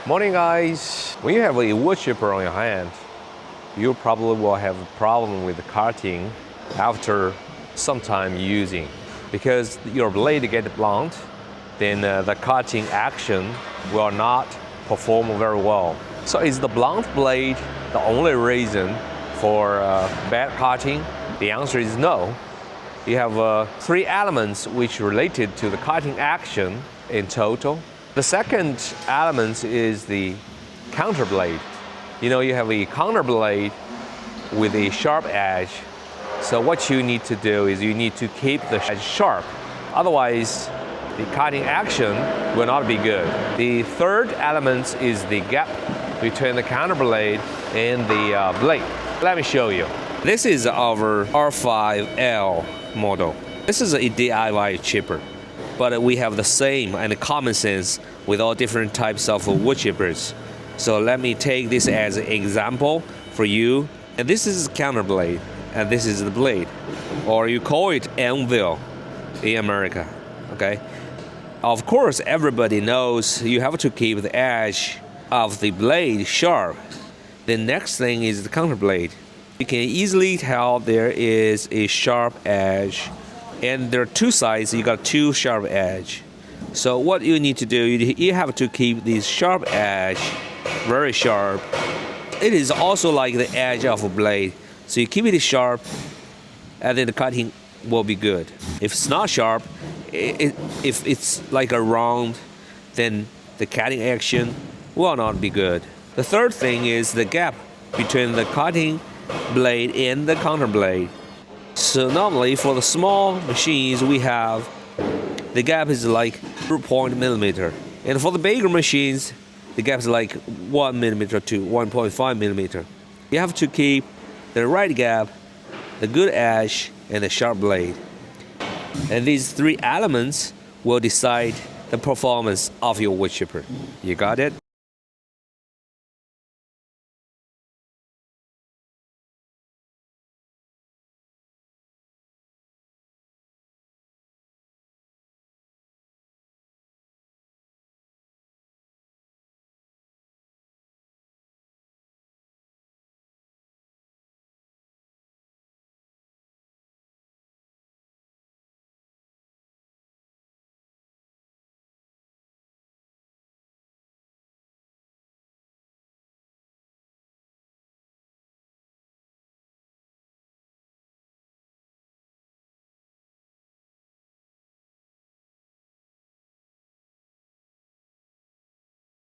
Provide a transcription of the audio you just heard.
Morning guys! When you have a wood chipper on your hand, you probably will have a problem with the cutting after some time using. Because your blade gets blunt, then the cutting action will not perform very well. So is the blunt blade the only reason for bad cutting? The answer is no. You have three elements which related to the cutting action in total. The second element is the counter blade. You know, you have a counter blade with a sharp edge. So what you need to do is you need to keep the edge sharp. Otherwise, the cutting action will not be good. The third element is the gap between the counter blade and the blade. Let me show you. This is our R5L model. This is a DIY chipper, but we have the same and common sense with all different types of wood chippers. So let me take this as an example for you. And this is the counter blade, and this is the blade, or you call it anvil in America. Okay. Of course, everybody knows you have to keep the edge of the blade sharp. The next thing is the counter blade. You can easily tell there is a sharp edge, and there are two sides. You got two sharp edge. So what you need to do, you have to keep this sharp edge very sharp. It is also like the edge of a blade. So you keep it sharp, and then the cutting will be good. If it's not sharp, if it's like a round, then the cutting action will not be good. The third thing is the gap between the cutting blade and the counter blade. So normally for the small machines we have, the gap is like 0.0 millimeter. And for the bigger machines, the gap is like 1 millimeter to 1.5 millimeter. You have to keep the right gap, the good edge, and the sharp blade. And these three elements will decide the performance of your wood chipper. You got it?